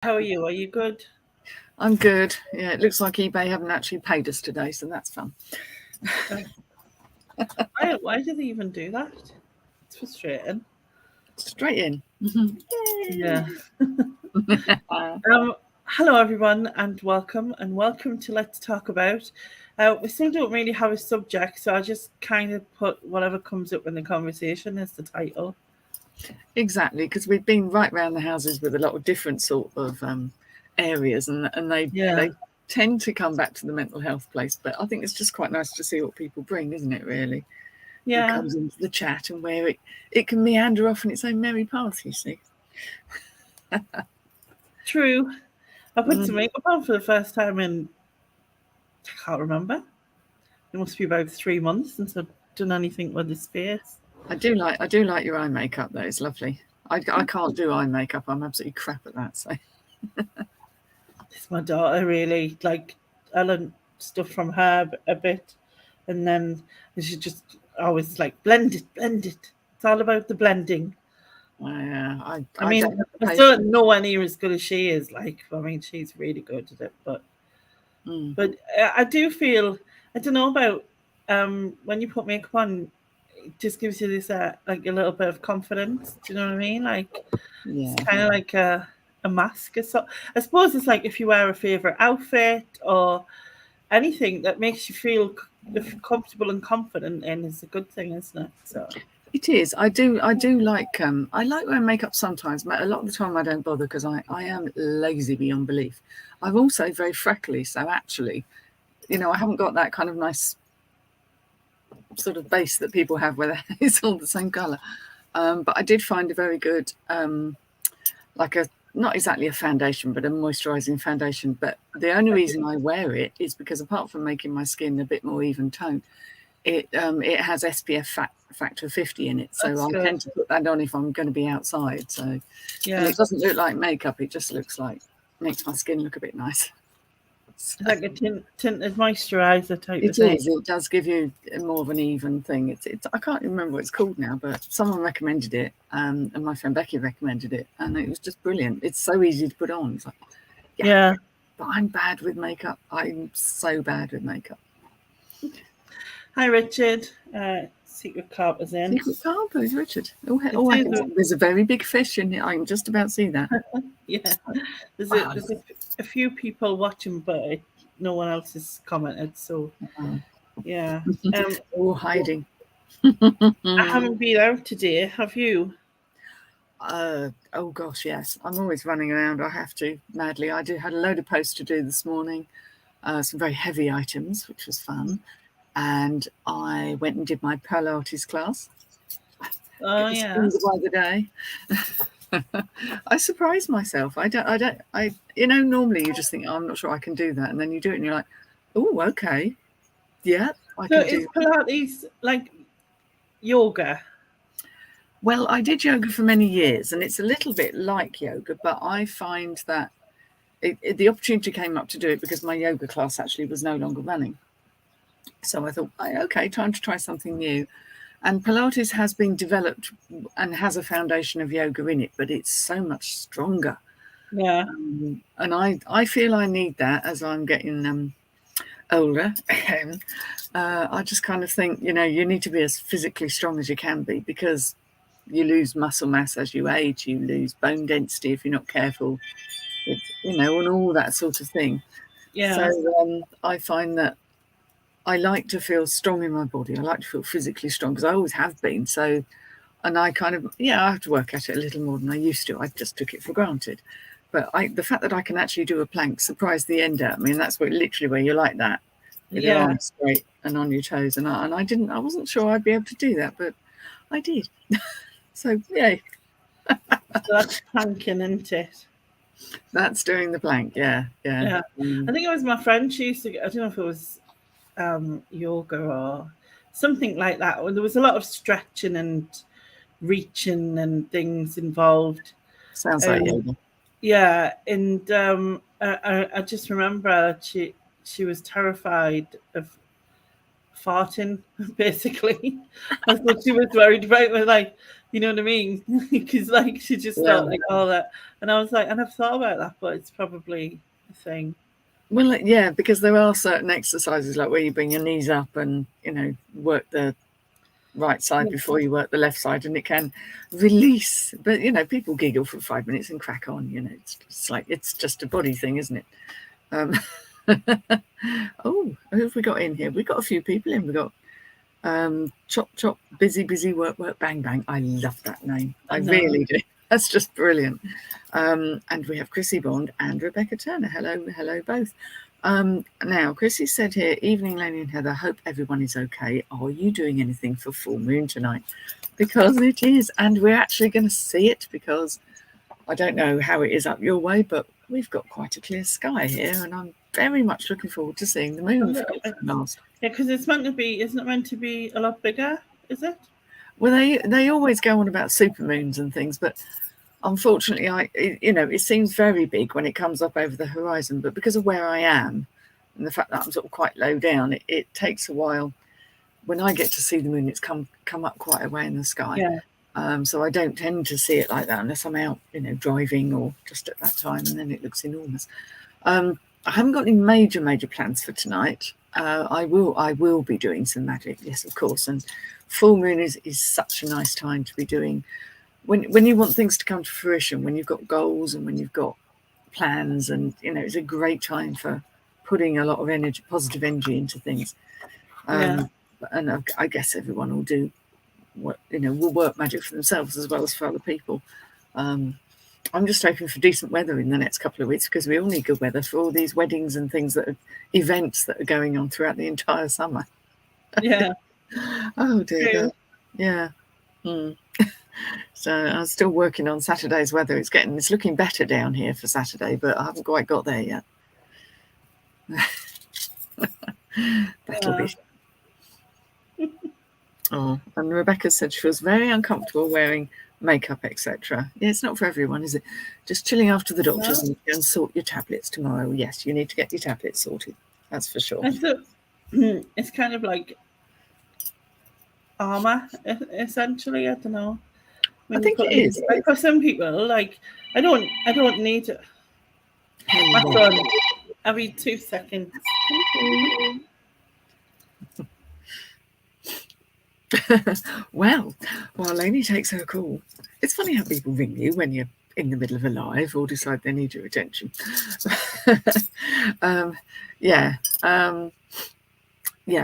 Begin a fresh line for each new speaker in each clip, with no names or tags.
How are you? Are you good?
I'm good. Yeah, it looks like eBay haven't actually paid us today, so that's fun.
Why do they even do that? It's frustrating.
Straight in.
Yeah.
Uh,
Hello everyone, and welcome to Let's Talk About. We still don't really have a subject, so I just kind of put whatever comes up in the conversation as the title.
exactly, because we've been right round the houses with a lot of different sort of areas, and
Yeah.
they tend to come back to the mental health place. But I think it's just quite nice to see what people bring, isn't it? Really, who
Yeah.
comes into the chat and where it can meander off in its own merry path. You see.
True. I put some
Mm.
makeup on for the first time in I can't remember. It must be about 3 months since I've done anything with this face.
I do like your eye makeup though. It's lovely. I can't do eye makeup. I'm absolutely crap at that. So.
It's my daughter really. Like I learned stuff from her a bit, and then she just always like blend it, blend it. It's all about the blending. I
I
mean,
don't have the
I'm still
patience.
nowhere near as good as she is. Like, I mean, she's really good at it, but
Mm.
but I do feel I don't know about when you put makeup on, it just gives you this like a little bit of confidence. Do you know what I mean? Like it's
Yeah,
kind of like a mask. So I suppose it's like if you wear a favorite outfit or anything that makes you feel comfortable and confident in is a good thing, isn't it? So
it is. I do like. I like wearing makeup sometimes, but a lot of the time I don't bother because I am lazy beyond belief. I'm also very freckly, so actually, I haven't got that kind of nice sort of base that people have where it's all the same colour. But I did find a very good, like a not exactly a foundation, but a moisturising foundation. But the only reason I wear it is because apart from making my skin a bit more even tone, it has SPF factor 50 in it, so
that's
I
good.
tend to put that on if I'm going to be outside. So, and
Yeah,
it doesn't look like makeup; it just looks like makes my skin look a bit nice.
it's
So
like a tinted moisturizer type of
it
thing.
is. It does give you more of an even thing. It's. I can't remember what it's called now, but someone recommended it, and my friend Becky recommended it, and it was just brilliant. It's so easy to put on. It's like, yeah,
Yeah.
but I'm bad with makeup. I'm so bad with makeup.
Hi, Richard. Secret Carper's in.
Secret Carpers, Richard.
It
Oh, I
says,
can see. There's a very big fish in here. I can just about see that.
yeah,
Wow.
a few people watching, but no one else has commented. So, yeah. Um,
Oh, hiding.
I haven't been out today. Have you?
Oh gosh, yes. I'm always running around. I have to madly. Had a load of posts to do this morning. Some very heavy items, which was fun. And I went and did my Pilates class.
Oh,
Get the
yeah.
speed by the day. I surprised myself. Normally you just think, oh, I'm not sure I can do that. And then you do it and you're like, oh, okay. Yeah, I
So,
can
is
do that.
Pilates like yoga?
Well, I did yoga for many years and it's a little bit like yoga, but I find that the opportunity came up to do it because my yoga class actually was no longer running. So I thought, okay, time to try something new. And Pilates has been developed and has a foundation of yoga in it, but it's so much stronger.
Yeah.
And I feel I need that as I'm getting older. I just kind of think, you need to be as physically strong as you can be because you lose muscle mass as you age, you lose bone density if you're not careful, and all that sort of thing. So
Yeah.
I find that I like to feel strong in my body. I like to feel physically strong because I always have been. So, and I kind of, I have to work at it a little more than I used to. I just took it for granted. But the fact that I can actually do a plank surprised the end out of me. And that's literally where you're like that with your
Yeah.
arms straight and on your toes. And I wasn't sure I'd be able to do that, but I did. So, yay.
So that's planking, isn't it?
That's doing the plank. Yeah. Yeah.
Yeah. I think it was my friend. She used to. I don't know if it was yoga or something like that. There was a lot of stretching and reaching and things involved.
Sounds like
And
yoga.
yeah, and I just remember she was terrified of farting, basically. That's what she was worried about. Was like, you know what I mean? Because like she just felt like all that, and I was like, and I've thought about that, but it's probably a thing.
Well, yeah, because there are certain exercises like where you bring your knees up and work the right side before you work the left side, and it can release. But people giggle for 5 minutes and crack on. It's just a body thing, isn't it? Oh, who have we got in here? We've got a few people in. We've got Chop Chop, Busy, Work Bang Bang. I love that name. I really do. That's just brilliant. And we have Chrissy Bond and Rebecca Turner. Hello both. Now, Chrissy said here, evening, Lainey and Heather, hope everyone is okay. Are you doing anything for full moon tonight? Because it is, and we're actually going to see it, because I don't know how it is up your way, but we've got quite a clear sky here, and I'm very much looking forward to seeing the moon last.
Yeah, because it's meant to be, isn't it meant to be a lot bigger, is it?
Well, they always go on about super moons and things, but unfortunately, it seems very big when it comes up over the horizon, but because of where I am and the fact that I'm sort of quite low down, it takes a while. When I get to see the moon, it's come up quite a way in the sky.
Yeah.
So I don't tend to see it like that unless I'm out, driving or just at that time, and then it looks enormous. I haven't got any major plans for tonight. I will be doing some magic, yes, of course. And full moon is such a nice time to be doing. When you want things to come to fruition, when you've got goals and when you've got plans, and it's a great time for putting a lot of energy, positive energy into things. And I guess everyone will do will work magic for themselves as well as for other people. I'm just hoping for decent weather in the next couple of weeks, because we all need good weather for all these weddings and things events that are going on throughout the entire summer.
Yeah.
Oh dear. Yeah. So I'm still working on Saturday's weather. It's looking better down here for Saturday, but I haven't quite got there yet. That'll be. Oh, and Rebecca said she feels very uncomfortable wearing makeup, etc. Yeah, it's not for everyone, is it? Just chilling after the doctors and go and sort your tablets tomorrow. Yes, you need to get your tablets sorted. That's for sure.
It's kind of like armor, essentially. I don't know.
I think it is.
Like for some people, like I don't need it. My son, every 2 seconds.
Well, while Lainey takes her call, it's funny how people ring you when you're in the middle of a live or decide they need your attention.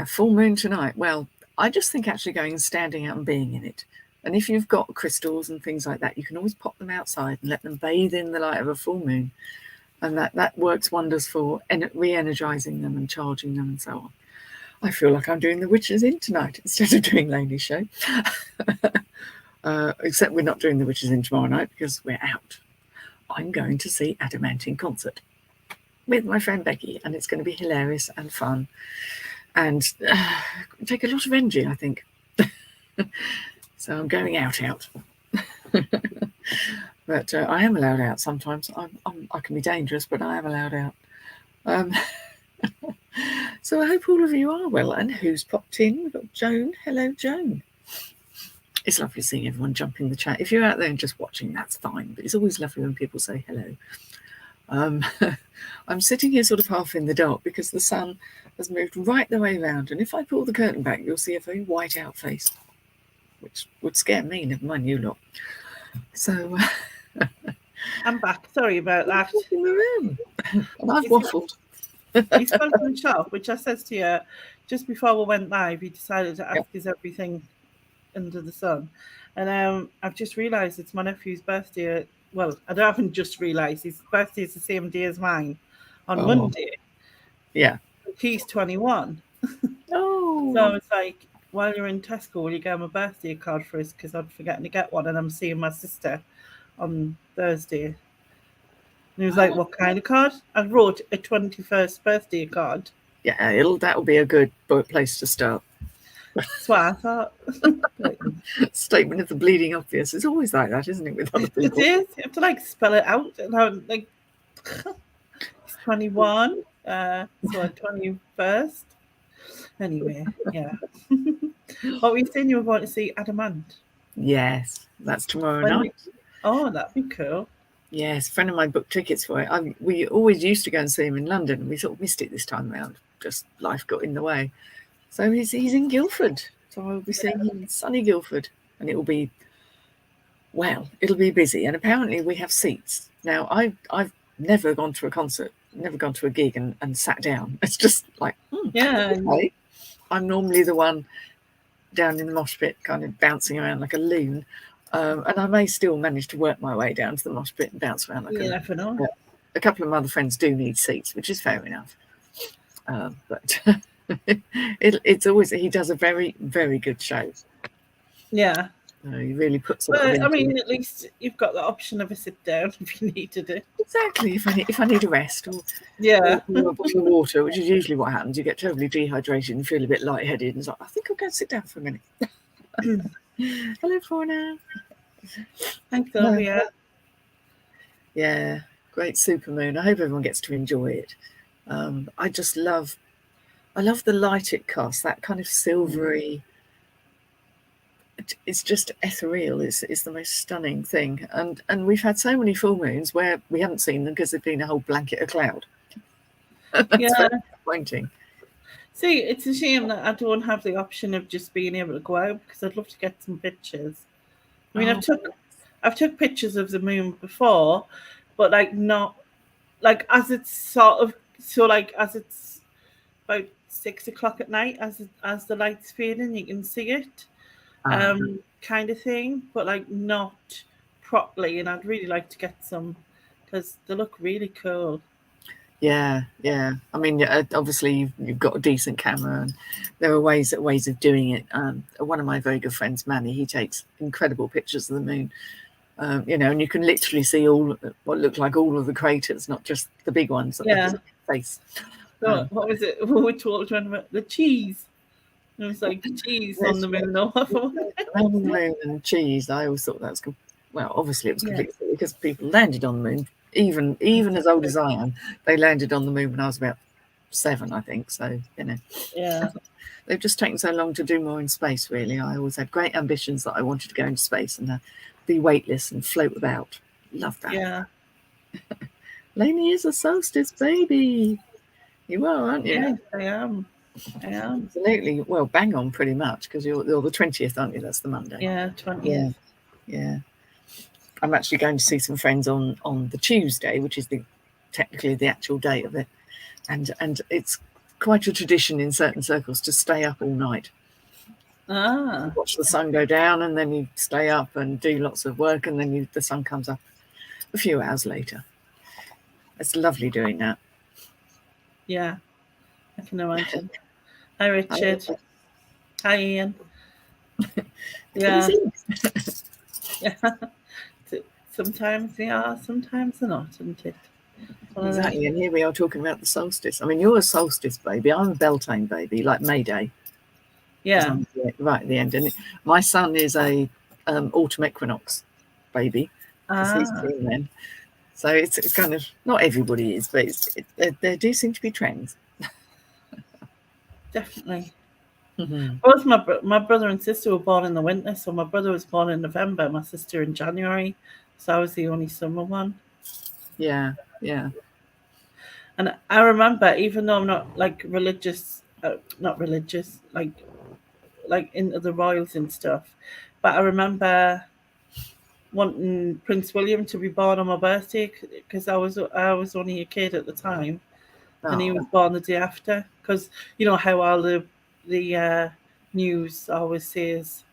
Full moon tonight. Well, I just think actually going and standing out and being in it. And if you've got crystals and things like that, you can always pop them outside and let them bathe in the light of a full moon. And that works wonders for re-energizing them and charging them and so on. I feel like I'm doing the Witches In tonight instead of doing Lainey's show. Except we're not doing the Witches In tomorrow night because we're out. I'm going to see Adamant in concert with my friend Becky, and it's going to be hilarious and fun and take a lot of energy, I think. So I'm going out. But I am allowed out sometimes. I can be dangerous, but I am allowed out. So I hope all of you are well. And who's popped in? We've got Joan. Hello, Joan. It's lovely seeing everyone jump in the chat. If you're out there and just watching, that's fine. But it's always lovely when people say hello. I'm sitting here sort of half in the dark because the sun has moved right the way around. And if I pull the curtain back, you'll see a very white out face, which would scare me, never mind you lot. So
I'm back. Sorry about that.
In the room. And I've waffled.
He's gone to the shop, which I says to you just before we went live. He decided to ask us everything under the sun, and I've just realised it's my nephew's birthday. Well, I haven't just realised his birthday is the same day as mine on Monday.
Yeah,
he's 21.
Oh,
so it's like, while you're in Tesco, will you get him a birthday card for us? Because I'm forgetting to get one, and I'm seeing my sister on Thursday. And he was like, what kind of card? I wrote a 21st birthday card.
Yeah, that'll be a good place to start.
That's what I thought.
Statement of the bleeding obvious. It's always like that, isn't it, with other people?
It is. You have to spell it out. And I'm like, it's 21. So 21st. Anyway, yeah. What were you saying you were going to see Adamant?
Yes, that's tomorrow
When
night.
Oh, that'd be cool.
Yes, a friend of mine booked tickets for it. We always used to go and see him in London, and we sort of missed it this time round. Just life got in the way. So he's in Guildford. So I'll be seeing him in sunny Guildford, and it'll be busy. And apparently we have seats. Now I've never gone to a concert, never gone to a gig and sat down. It's just like,
Yeah.
okay. I'm normally the one down in the mosh pit, kind of bouncing around like a loon. And I may still manage to work my way down to the mosh pit and bounce around like
You
a loon.
never know.
A couple of my other friends do need seats, which is fair enough. But it's always, he does a very, very good show.
Yeah.
He really puts a lot of
Well, I
into
mean,
it.
at least you've got the option of a sit down if you needed it.
Exactly. If I need a rest or
Yeah.
a bottle of water, which is usually what happens, you get totally dehydrated and feel a bit lightheaded, and it's like, I think I'll go and sit down for a minute. Hello, Fauna.
Thanks, Sylvia.
Yeah, great supermoon. I hope everyone gets to enjoy it. I love the light it casts, that kind of silvery. It's just ethereal. It's the most stunning thing. And we've had so many full moons where we haven't seen them because there's been a whole blanket of cloud. That's very disappointing.
See, it's a shame that I don't have the option of just being able to go out because I'd love to get some pictures. I mean, I've took pictures of the moon before, but like not like as it's sort of as it's about 6 o'clock at night, as the light's fading, you can see it, kind of thing, but like not properly. And I'd really like to get some because they look really cool.
Yeah. I mean, obviously you've got a decent camera, and there are ways of doing it. One of my very good friends, Manny, he takes incredible pictures of the moon. And you can literally see all what look like all of the craters, not just the big ones that look face.
What was it? What we talked about the cheese. It was like cheese on the moon.
Around the moon and cheese. I always thought that was obviously it was completely silly because people landed on the moon. Even as old as I am, they landed on the moon when I was about 7, I think. So
yeah,
they've just taken so long to do more in space. Really, I always had great ambitions that I wanted to go into space and be weightless and float about. Love that.
Yeah.
Lainey is a solstice baby. You are, aren't you?
Yes, I am.
Absolutely. Well, bang on, pretty much, because you're the 20th, aren't you? That's the Monday.
Yeah, 20th.
Yeah. I'm actually going to see some friends on the Tuesday, which is technically the actual date of it, and it's quite a tradition in certain circles to stay up all night. Watch the sun go down, and then you stay up and do lots of work, and then the sun comes up a few hours later. It's lovely doing that.
Yeah, I can imagine. Hi, Richard. Hi, Ian. Yeah. Sometimes they are, sometimes they're not, isn't it?
Exactly. And here we are talking about the solstice. I mean, you're a solstice baby. I'm a Beltane baby, like May Day.
Yeah.
Right at the end. And my son is a autumn equinox baby. He's June then. So it's kind of, not everybody is, but there do seem to be trends.
Definitely.
Mm-hmm.
Both my brother and sister were born in the winter. So my brother was born in November, my sister in January. So I was the only summer one.
Yeah.
And I remember, even though I'm not like religious, like into the royals and stuff, but I remember wanting Prince William to be born on my birthday because I was only a kid at the time, and he was born the day after. Because you know how all the news always says,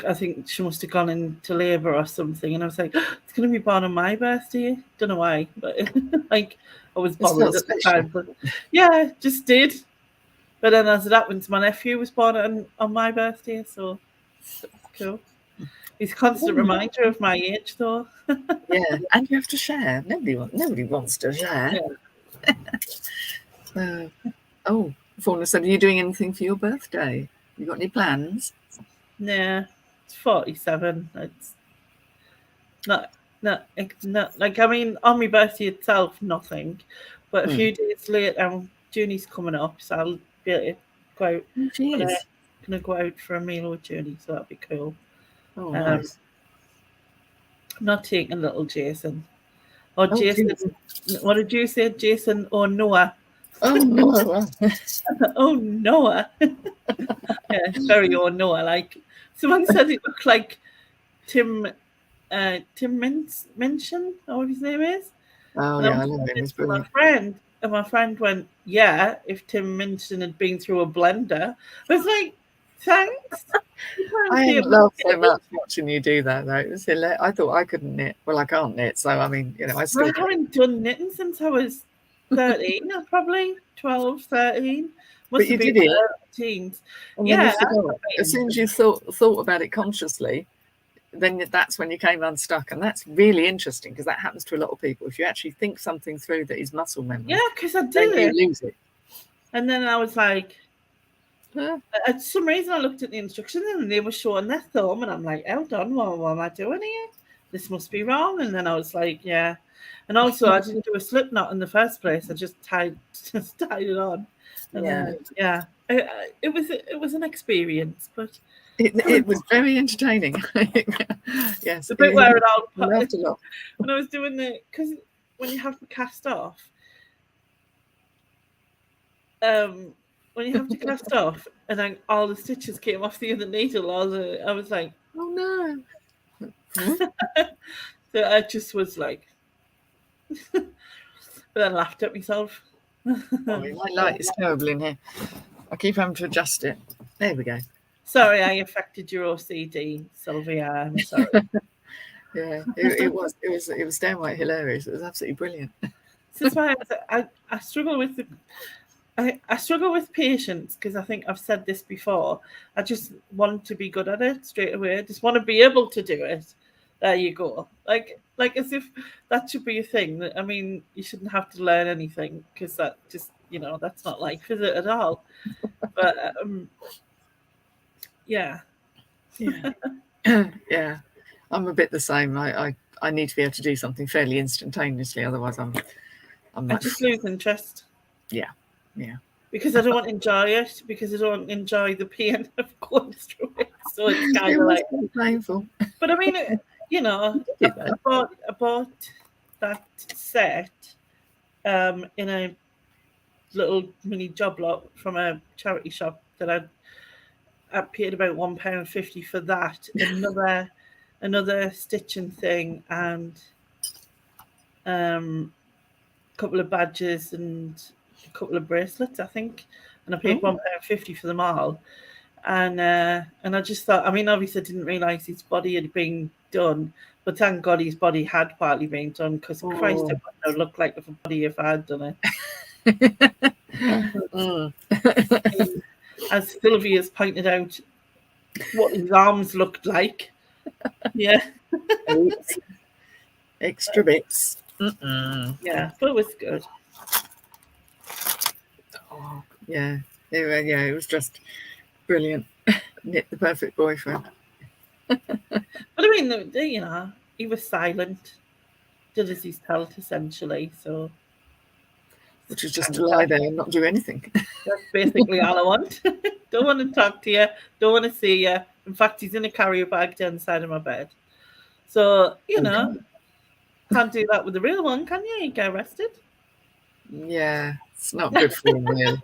I think she must have gone into labour or something, and I was like, it's going to be born on my birthday. Don't know why, but like I was bothered at the time. But yeah, just did. But then as it happens, my nephew was born on my birthday, so it's cool. He's a constant reminder of my age, though.
Yeah, and you have to share. Nobody wants to share.
Yeah.
Fauna said, are you doing anything for your birthday? You got any plans?
Nah, it's 47. It's not like, I mean, on my birthday itself, nothing. But a few days later, Junie's coming up, so I'll be able to go out.
She
Gonna,
is.
gonna go out for a meal with Junie, so that'll be cool.
Oh,
Um,
nice.
I'm not taking little Jason. Or
Oh,
Jason,
geez.
what did you say? Jason or Noah?
Oh, no.
Oh, Noah. Yeah, very or Noah. Like, someone said it looked like Tim Minchin, or what his name is.
Oh,
And I
yeah, I
was
love him.
saying
He's
it to my
brilliant.
friend, and my friend went, "Yeah, if Tim Minchin had been through a blender." I was like, "Thanks."
I love so much watching you do that, though. It was hilarious. I thought I couldn't knit. Well, I can't knit, so I mean, I
Well,
still
I haven't done knitting since I was 13, probably 12, 13. Must
But you
have been
did it,
early teens.
and then you
Yeah,
forgot. As soon as you thought about it consciously, then that's when you came unstuck, and that's really interesting because that happens to a lot of people. If you actually think something through that is muscle memory,
yeah, because I
then
did
you
it.
lose it.
And then I was like,
Huh?
at some reason I looked at the instructions and they were showing their thumb, and I'm like, hold on, what am I doing here? This must be wrong. And then I was like, yeah. And also, I didn't do a slip knot in the first place. I just tied it on, and then it was an experience. But
It was very entertaining. Yes,
the bit where it all
laughed a lot.
when I was doing because when you have to cast off, when you have to cast off, and then all the stitches came off the other needle, I was like,
Oh no!
so I just was like, but then laughed at myself.
Oh, my light is terrible in here. I keep having to adjust it. There we go.
Sorry, I affected your OCD, Sylvia. I'm sorry.
Yeah, it was downright hilarious. It was absolutely brilliant.
This is why I struggle with I struggle with patience because I think I've said this before. I just want to be good at it straight away. I just want to be able to do it. There you go. Like as if that should be a thing. I mean, you shouldn't have to learn anything because that just that's not life, is it at all? But yeah.
Yeah, I'm a bit the same. I need to be able to do something fairly instantaneously, otherwise I'm
I just lose interest.
Yeah.
Because I don't want to enjoy it, because I don't enjoy the pain of going through it. So it's
It
kind of
was
like,
painful.
but I mean, I bought that set in a little mini job lot from a charity shop that I paid about £1.50 for that. Another stitching thing and a couple of badges and a couple of bracelets, I think. And I paid £1.50 for them all. And I just thought, I mean, obviously I didn't realise his body had been done, but thank God his body had partly been done, because Christ, it wouldn't have looked like a body if I had done it. As Sylvia's pointed out, what his arms looked like. Yeah.
Extra bits.
Yeah, but it was good.
Oh, yeah. It was just brilliant. Knit the perfect boyfriend.
But I mean, he was silent, did as he's told, essentially. So,
which is just to lie there and not do anything.
That's basically all I want. Don't want to talk to you. Don't want to see you. In fact, he's in a carrier bag down the side of my bed. So, can't do that with the real one, can you? You get arrested.
Yeah, it's not good for him, really.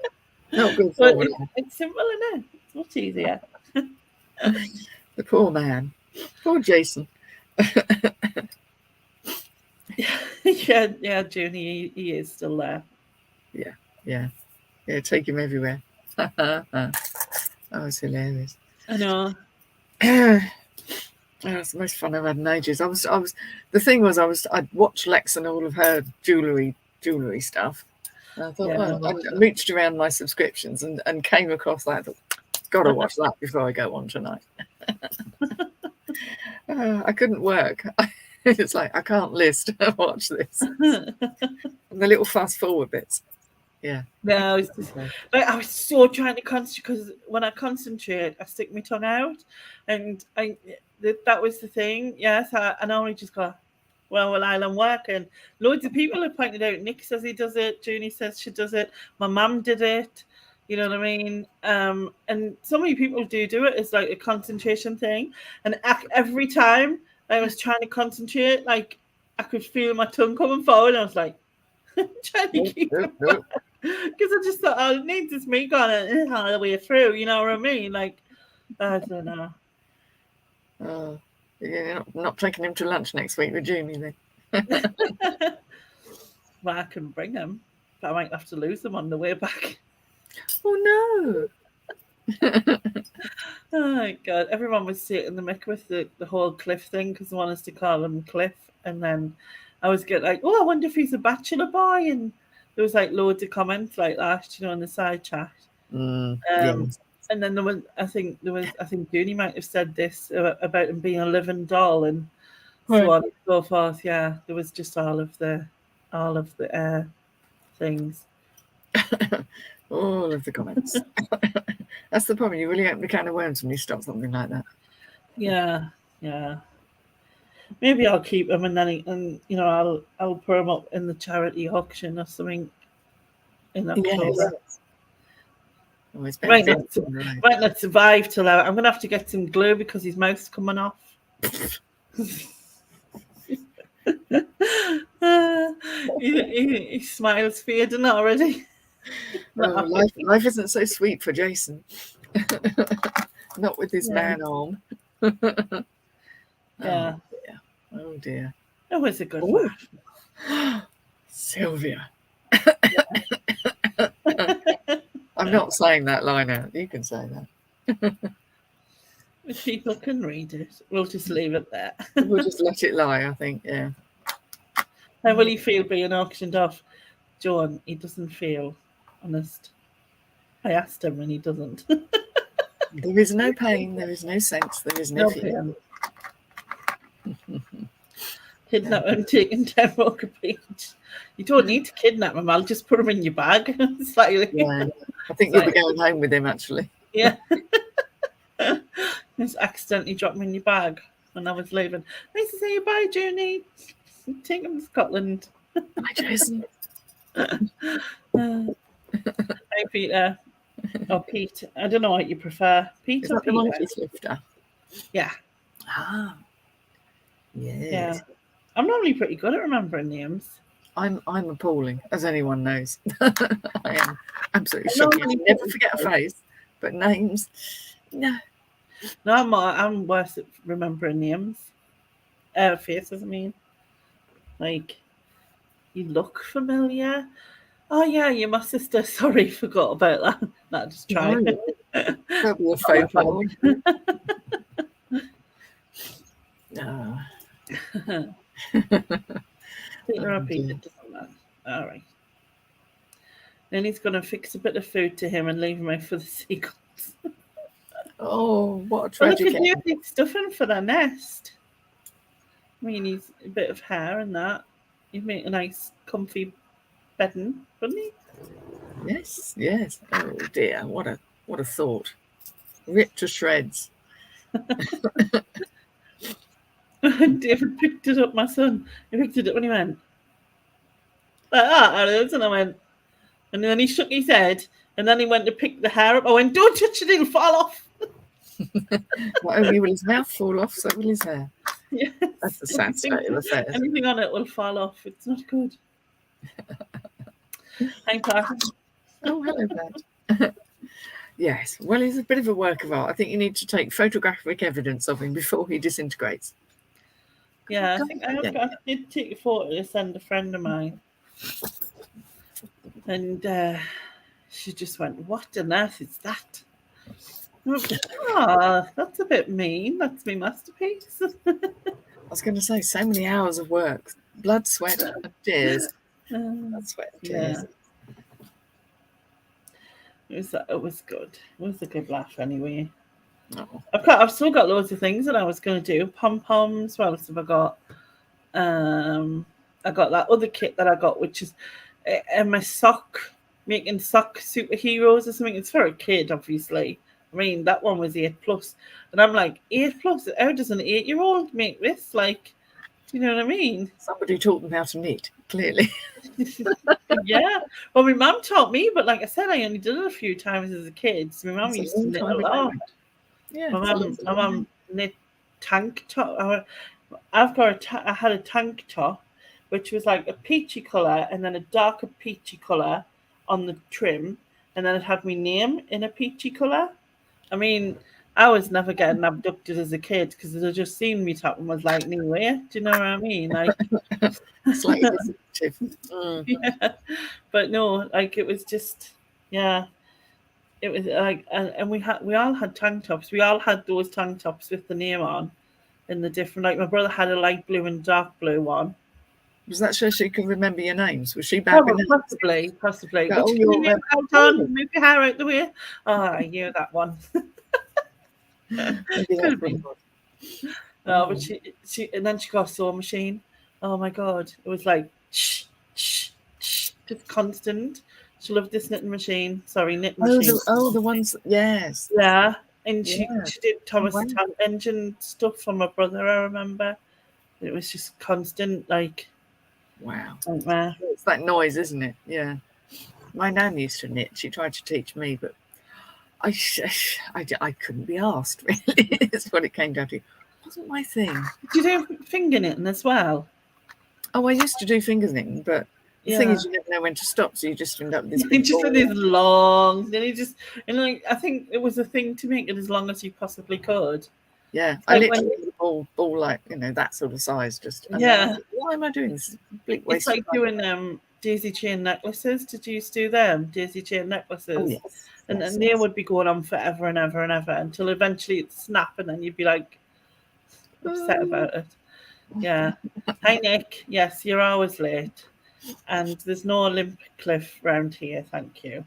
Not good
But
for him.
it's simple, isn't it? It's much easier.
The poor man. Poor Jason.
Yeah, Junie, he is still there.
Yeah, take him everywhere. That was hilarious.
I know.
That's the most fun I've had in ages. The thing was, I'd watched Lex and all of her jewellery stuff. And I thought, I reached around my subscriptions and came across that. I thought, gotta watch that before I go on tonight. I couldn't work. It's like, I can't list. Watch this. And the little fast forward bits. Yeah.
No, I was so trying to concentrate, because when I concentrate, I stick my tongue out, and that was the thing. Yes, I normally just go, while I'm working. Loads of people have pointed out. Nick says he does it. Junie says she does it. My mum did it. You know what I mean? And so many people do it. It's like a concentration thing. And every time I was trying to concentrate, like I could feel my tongue coming forward. And I was like, trying to keep it back. Because I just thought, I need this meat on it all the way through. You know what I mean? Like, I don't know.
You're not taking him to lunch next week with Junie then?
Well, I can bring him, but I might have to lose him on the way back.
Oh
Oh my god! Everyone was sitting the mick with the whole Cliff thing because they wanted us to call him Cliff, and then I was getting like, oh, I wonder if he's a bachelor boy, and there was like loads of comments like that, you know, in the side chat.
Yes.
And then I think Junie might have said this about him being a living doll and so on and so forth. Yeah, there was just all of the things.
All of the comments. That's the problem. You really open a can of worms when you stop something like that.
Yeah. Maybe I'll keep him, and then I'll put him up in the charity auction or something in October.
Yes.
Might not survive till I'm going to have to get some glue because his mouth's coming off. He smiles fading already.
Life isn't so sweet for Jason. Not with his man arm.
Yeah.
Oh dear.
It was a good laugh.
Sylvia. I'm not saying that line out. You can say that.
If people can read it, we'll just leave it there.
We'll just let it lie, I think, yeah.
How will he feel being auctioned off? John, he doesn't feel honest. I asked him and he doesn't.
There is no pain, there is no sense, there is no fear.
Kidnap him, take him down Walker Beach. You don't need to kidnap him, I'll just put him in your bag. Slightly.
Yeah, I think you'll be going home with him, actually.
Yeah. Just accidentally dropped him in your bag when I was leaving. Nice to see you. Bye, Junie. Take him to Scotland.
Bye, Jason.
Hi, Peter. Or Pete. I don't know what you prefer. Pete
Is
or
that the
Peter?
monkey lifter?
Yeah.
Ah. Yes.
Yeah. I'm normally pretty good at remembering names.
I'm appalling, as anyone knows. I am absolutely shocking. I never forget a face, but names, no.
No, I'm worse at remembering names. Faces, I mean. Like, you look familiar. Oh yeah, you're my sister. Sorry, forgot about that. No, just try.
That'll be a faux pas. No.
Peter or Peter, doesn't matter. All right. Then he's going to fix a bit of food to him and leave him out for the seagulls.
Oh, what a
Well,
tragic
look at you, he's stuffing for their nest. I mean, he's a bit of hair and that. He'd make a nice, comfy bedding, wouldn't he?
Yes. Oh dear, what a thought. Ripped to shreds.
David picked it up, my son. He picked it up when he went, like that, and I went, and then he shook his head, and then he went to pick the hair up. I went, don't touch it, it'll fall off.
Not only will his mouth fall off, so will his hair.
Yes.
That's the sad state of affairs.
Anything on it will fall off. It's not good. Hi, Pat.
Oh, hello, Pat. Yes, well, he's a bit of a work of art. I think you need to take photographic evidence of him before he disintegrates.
Yeah, I think I did take a photo to send a friend of mine. And she just went, what on earth is that? That's a bit mean. That's my masterpiece.
I was going to say, so many hours of work. Blood, sweat, and tears. Blood, sweat, and tears.
Yeah. It was good. It was a good laugh anyway.
Oh.
I've still got loads of things that I was going to do. Pom-poms. What else have I got? I got that other kit that I got, which is my making sock superheroes or something. It's for a kid, obviously. I mean, that one was 8+. And I'm like, 8+? How does an 8-year-old make this? Like, Do you know what I mean?
Somebody taught them how to knit, clearly.
Yeah. Well, my mum taught me, but like I said, I only did it a few times as a kid. So my mum
It's a
used to
long
knit
time
a
ago.
lot.
Yeah,
My
it's a
mum,
long
my
time ago.
mum knit tank top. I've got I had a tank top, which was like a peachy colour and then a darker peachy colour on the trim, and then it had my name in a peachy colour. I mean, I was never getting abducted as a kid because they just seen me top and was like, "No way." Do you know what I mean? Like,
Slightly distinctive. Mm.
yeah. But no, like it was just, yeah. It was like, and we all had tank tops. We all had those tank tops with the name on, and the different. Like my brother had a light blue and dark blue one.
Was that so she could remember your names? Was she bad with names?
Possibly.
Oh,
Which can you name out on? Move your hair out the way. Oh, I knew that one.
Maybe
Could
that's
have
what it
been.
was.
No, but she, and then she got a sewing machine. Oh my god, it was like shh, shh, shh, just constant. She loved this knitting machine. Sorry, knitting machine.
The ones, yes.
Yeah, and she
Yeah.
did Thomas
Wow.
the Tank Engine stuff for my brother. I remember it was just constant, like
Wow.
nightmare.
It's that noise, isn't it? Yeah. My nan used to knit. She tried to teach me, but I couldn't be asked, really. It's what it came down to. It wasn't my thing.
Did you do finger knitting as well?
Oh, I used to do finger knitting, but the thing
Yeah.
is, you never know when to stop, so you just end up with this
He
big
just
ball.
had these long, then he just, and like I think it was a thing to make it as long as you possibly could.
Yeah,
Like
I literally had a ball like, that sort of size.
Yeah.
Why am I doing this? Complete
It's
waste
like
of time.
doing daisy chain necklaces. Did you used to do them? Daisy chain necklaces.
Oh, yes.
And
Yes,
they
yes.
would be going on forever and ever and ever until eventually it'd snap and then you'd be like upset about it. Yeah. Hi Nick. Yes, you're always late. And there's no Olympic cliff round here, thank you.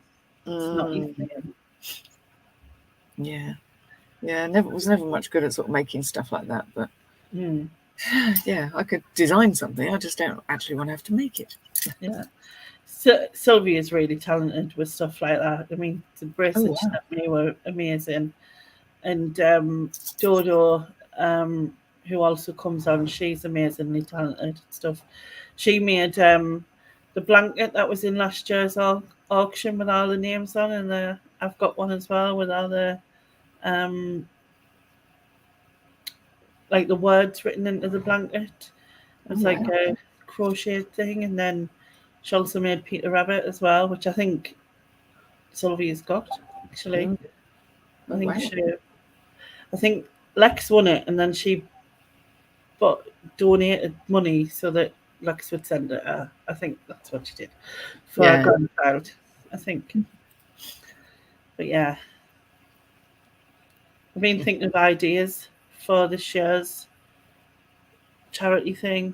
It's not even in.
Yeah. Yeah, was never much good at sort of making stuff like that, but yeah, I could design something. I just don't actually want to have to make it.
Yeah. So Sylvia's really talented with stuff like that. I mean, the bracelets she sent me were amazing. And Dodo, who also comes on, she's amazingly talented and stuff. She made the blanket that was in last year's auction with all the names on, and I've got one as well with all the like the words written into the blanket. It's like a crochet thing, and then she also made Peter Rabbit as well, which I think Sylvia's got actually. I think Lex won it, and then she donated money so that Lex would send it her. I think that's what she did for her grandchild, I think. But yeah, I've been thinking of ideas for this year's charity thing.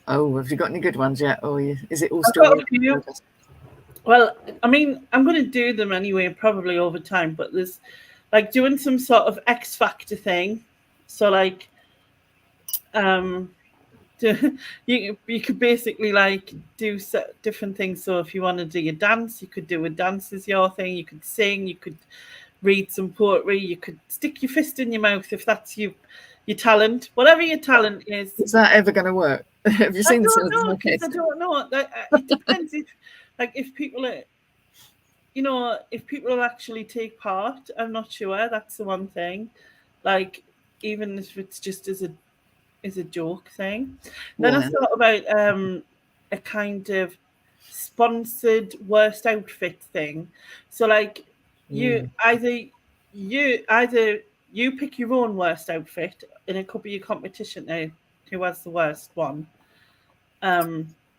Oh, have you got any good ones yet? Or is it all
I've
still?
got a few. Well, I mean, I'm going to do them anyway, probably over time. But there's like doing some sort of X Factor thing. So like, you could basically like do different things. So if you want to do a dance, you could do a dance as your thing. You could sing. You could read some poetry. You could stick your fist in your mouth if that's your talent. Whatever your talent is.
Is that ever going to work? Have you seen some of the kids?
I don't know. It depends if people are, if people will actually take part. I'm not sure. That's the one thing. Like even if it's just as a joke thing. Then I thought about a kind of sponsored worst outfit thing. So like you pick your own worst outfit, and it could be a competition now who has the worst one.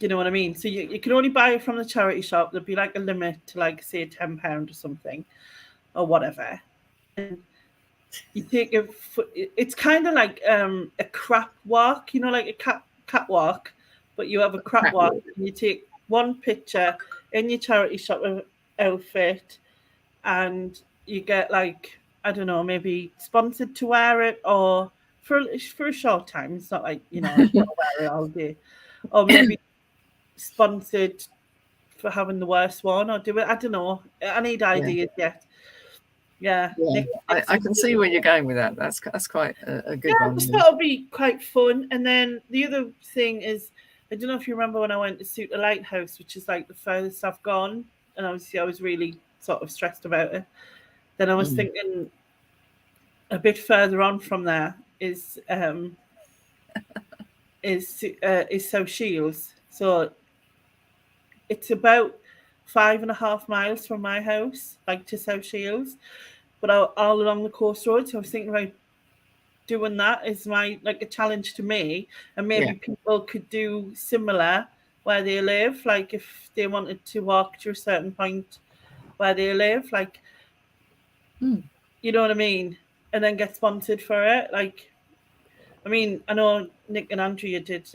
You know what I mean? So you can only buy it from the charity shop. There'd be like a limit to like say £10 or something or whatever. And you take it's kind of like a crap walk, like a catwalk, but you have a crap walk and you take one picture in your charity shop outfit and you get like, I don't know, maybe sponsored to wear it or for a short time. It's not like, you've got to wear it all day. Or maybe sponsored for having the worst one or do it. I don't know. I need ideas yet. Yeah,
Yeah, I can see where you're going with that. That's quite a good
I
one.
just thought it'd be quite fun. And then the other thing is, I don't know if you remember when I went to Suit the Lighthouse, which is like the furthest I've gone, and obviously I was really sort of stressed about it. Then I was
Mm.
thinking a bit further on from there is South Shields. So it's about 5.5 miles from my house, like to South Shields, but all along the coast road. So I was thinking about doing that is my like a challenge to me, and maybe
Yeah.
people could do similar where they live, like if they wanted to walk to a certain point where they live, like
Mm.
you know what I mean, and then get sponsored for it. Like I mean, I know Nick and Andrea did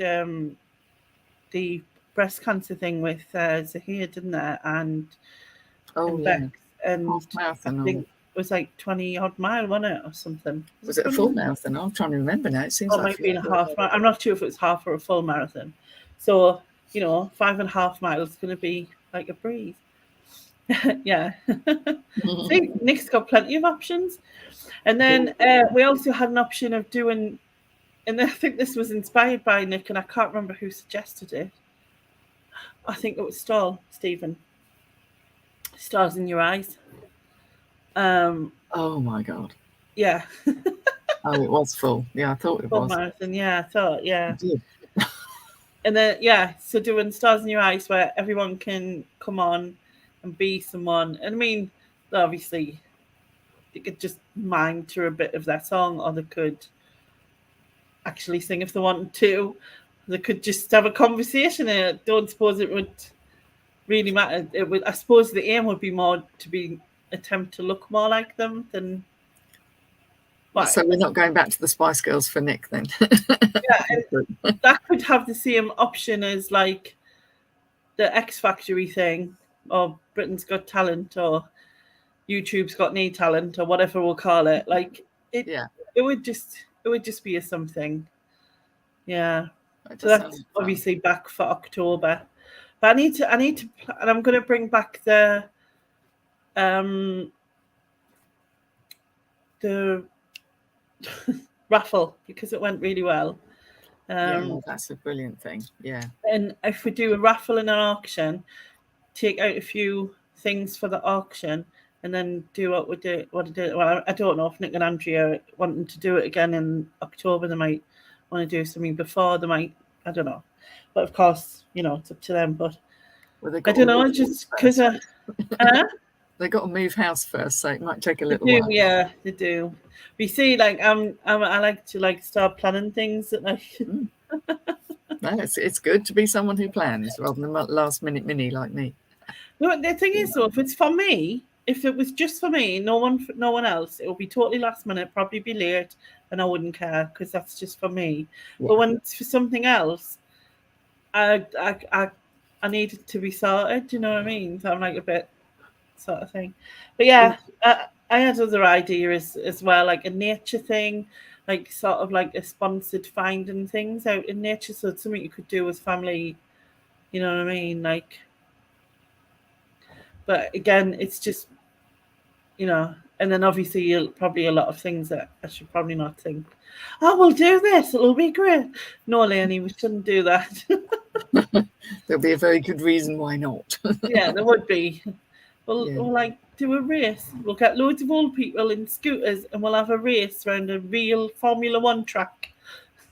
the breast cancer thing with Zahir, didn't they,
Oh
and
yeah,
Bex, and
half
I
marathon, or
think it was like 20 odd mile, wasn't it, or something?
was
Was it
it a full
20?
marathon? I'm trying to remember now. It seems
Or
like
maybe in a half marathon. I'm not sure if it's half or a full marathon. So, 5.5 miles is going to be like a breeze. Yeah. See, Nick's got plenty of options. And then we also had an option of doing, and I think this was inspired by Nick, and I can't remember who suggested it. I think it was Stephen. Stars in your eyes.
Oh my god.
Yeah.
Oh, it was full. Yeah, I thought it
Full
was.
marathon. Yeah, I thought, yeah.
I did.
And then so doing Stars in Your Eyes where everyone can come on and be someone. And I mean, obviously they could just mime to a bit of their song, or they could actually sing if they wanted to. They could just have a conversation, and I don't suppose it would really matter. It would, I suppose the aim would be more to be attempt to look more like them than what.
So we're not going back to the Spice Girls for Nick then.
Yeah, and that could have the same option as like the X Factory thing, or Britain's Got Talent, or YouTube's Got Any Talent, or whatever we'll call it. Like it,
Yeah,
it would just be a something. Yeah.
it
So
does sound
that's
fun.
obviously back for October. But I need to, and I'm going to bring back um the raffle because it went really well.
Yeah, that's a brilliant thing. Yeah.
And if we do a raffle and an auction, take out a few things for the auction, and then do what we did. Well, I don't know if Nick and Andrea wanting to do it again in October. They might want to do something before. They might. I don't know. But of course, it's up to them. But
Well, they
I
got
don't know. Just because
they got to move house first, so it might take a
they
little
do,
while.
yeah, they do. We see, like I like to start planning things at like.
No, it's good to be someone who plans rather than last minute mini like me.
No, the thing is, though, if it's for me, if it was just for me, no one else, it would be totally last minute, probably be late, and I wouldn't care because that's just for me.
Yeah.
But when it's for something else, I need it to be sorted. Do you know what I mean? So I'm like a bit sort of thing. But yeah, I had other ideas as well, like a nature thing, like sort of like a sponsored finding things out in nature. So it's something you could do with family. You know what I mean? Like. But again, it's just, and then obviously you'll probably a lot of things that I should probably not think. Oh, we'll do this. It'll be great. No, Leonie, we shouldn't do that.
There'll be a very good reason why not.
Yeah, there would be. We'll,
Yeah.
we'll like do a race. We'll get loads of old people in scooters and we'll have a race around a real Formula One track.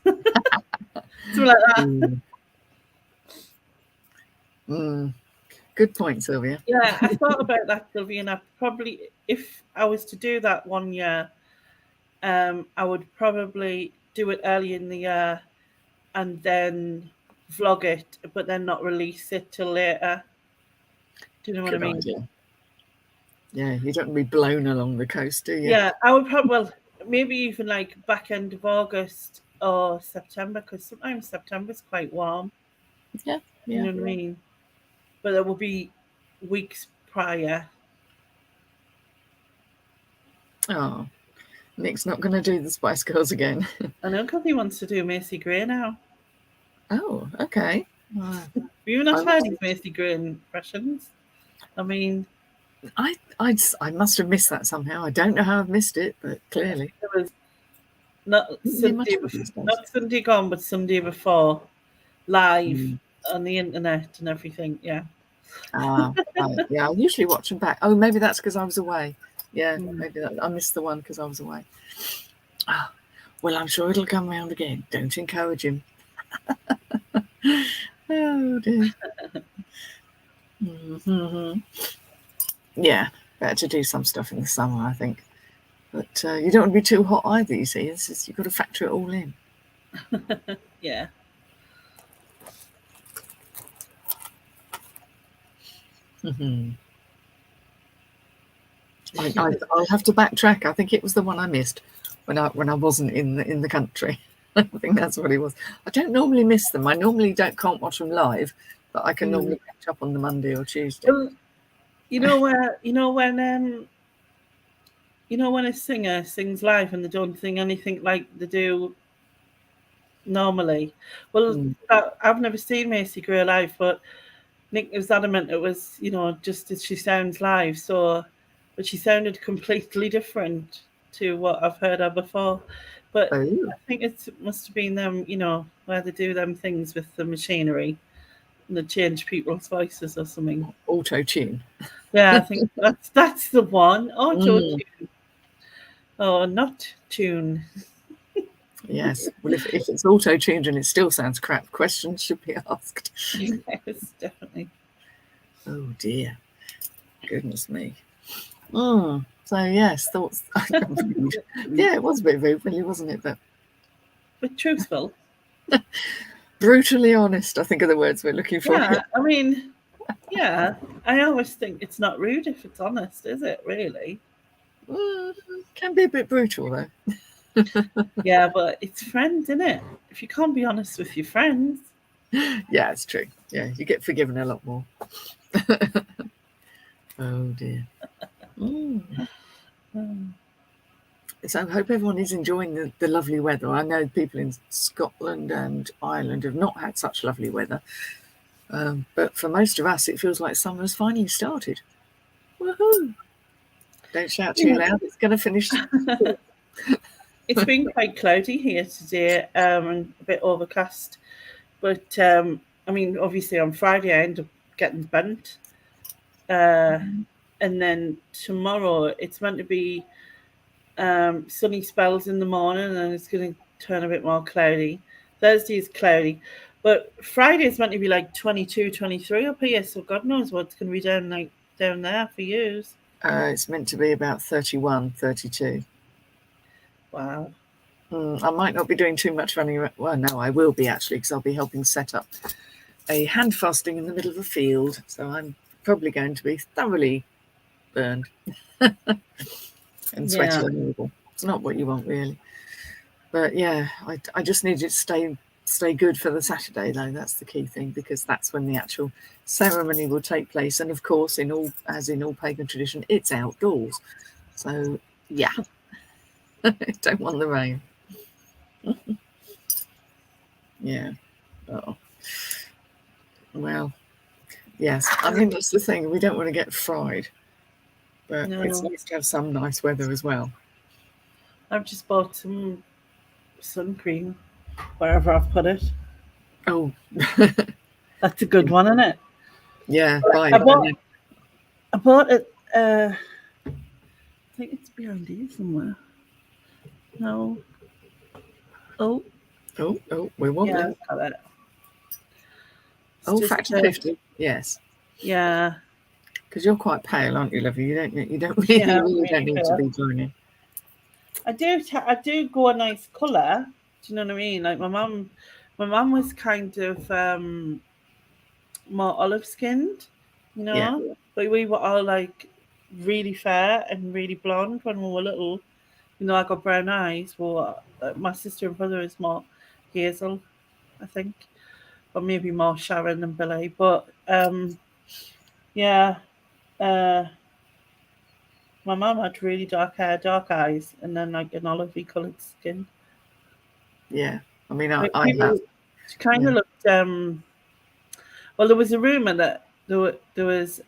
Something like that.
Good point, Sylvia.
Yeah, I thought about that, Sylvia, and I probably, if I was to do that one year, I would probably do it early in the year and then vlog it, but then not release it till later. Do you know what I mean?
Idea. Yeah, you don't want to be blown along the coast, do you?
Yeah, I would probably, well, maybe even like back end of August or September, because sometimes September's quite warm.
Yeah.
You know what I mean? But there will be weeks prior.
Oh, Nick's not going to do the Spice Girls again.
I know Kathy wants to do Macy Gray now.
Oh, okay.
Have you not heard his Macy Gray impressions? I mean,
I must have missed that somehow. I don't know how I've missed it, but clearly.
It was not
Isn't there much
Sunday,
of it these days?
not Sunday gone, but Sunday before, live
Mm.
on the internet and everything. Yeah.
Right. Yeah, I usually watch them back. Oh, maybe that's because I was away. Yeah,
Mm.
maybe I missed the one because I was away. Ah, well, I'm sure it'll come round again. Don't encourage him. Oh dear. Mm-hmm. Yeah, better to do some stuff in the summer, I think. But you don't want to be too hot either, you see. You've got to factor it all in.
Yeah.
Mm-hmm. I'll have to backtrack. I think it was the one I missed when I wasn't in the country. I think that's what it was. I don't normally miss them. I normally can't watch them live, but I can normally catch up on the Monday or Tuesday.
Well, when a singer sings live and they don't sing anything like they do normally. Well, I've never seen Macy Gray live, but Nick was adamant it was, just as she sounds live. So, but she sounded completely different to what I've heard her before. But I think it must have been them, where they do them things with the machinery and they change people's voices or something.
Auto tune.
Yeah, I think that's the one. Auto tune. Oh, not tune.
Yes. Well, if it's auto tuned and it still sounds crap, questions should be asked.
Yes, definitely.
Oh dear. Goodness me. So yes, thoughts. Yeah, it was a bit rude, really, wasn't it? But
truthful.
Brutally honest, I think are the words we're looking for.
Yeah, I mean, yeah, I always think it's not rude if it's honest, is it, really?
Can be a bit brutal, though.
Yeah, but it's friends, isn't it? If you can't be honest with your friends.
Yeah, it's true. Yeah, you get forgiven a lot more. Oh, dear. So I hope everyone is enjoying the lovely weather. I know people in Scotland and Ireland have not had such lovely weather. But for most of us, it feels like summer's finally started. Woohoo! Don't shout too loud. It's going to finish.
It's been quite cloudy here today and a bit overcast. But, I mean, obviously on Friday I end up getting burnt. And then tomorrow it's meant to be sunny spells in the morning and it's going to turn a bit more cloudy. Thursday is cloudy. But Friday is meant to be like 22, 23 up here. So God knows what's going to be down there for you.
It's meant to be about 31, 32.
Wow.
I might not be doing too much running around. Well, no, I will be actually, because I'll be helping set up a hand fasting in the middle of a field. So I'm probably going to be thoroughly burned and sweaty and horrible. It's not what you want, really. But yeah, I just need it to stay good for the Saturday, though. That's the key thing, because that's when the actual ceremony will take place. And of course, as in all pagan tradition, it's outdoors. So yeah, don't want the rain. Yeah. Oh. Well, yes. I mean, that's the thing. We don't want to get fried, but it's nice to have some nice weather as well.
I've just bought some sun cream wherever I've put it.
Oh,
that's a good one, isn't it?
Yeah.
I bought it. I think it's behind here somewhere. No. Oh,
we're wobbling.
Yeah, I've got it.
Factor 50. Yes.
Yeah.
Because you're quite pale, aren't you, lovely? You don't really don't need to be joining.
I do go a nice colour. Do you know what I mean? Like my mum was kind of more olive skinned,
Yeah.
But we were all like really fair and really blonde when we were little. I got brown eyes. Well, my sister and brother is more hazel, I think, or maybe more Sharon than Billy. But yeah, my mum had really dark hair, dark eyes, and then like an olivey coloured skin.
Yeah, I mean, I have.
She kind of looked. Well, there was a rumor that there was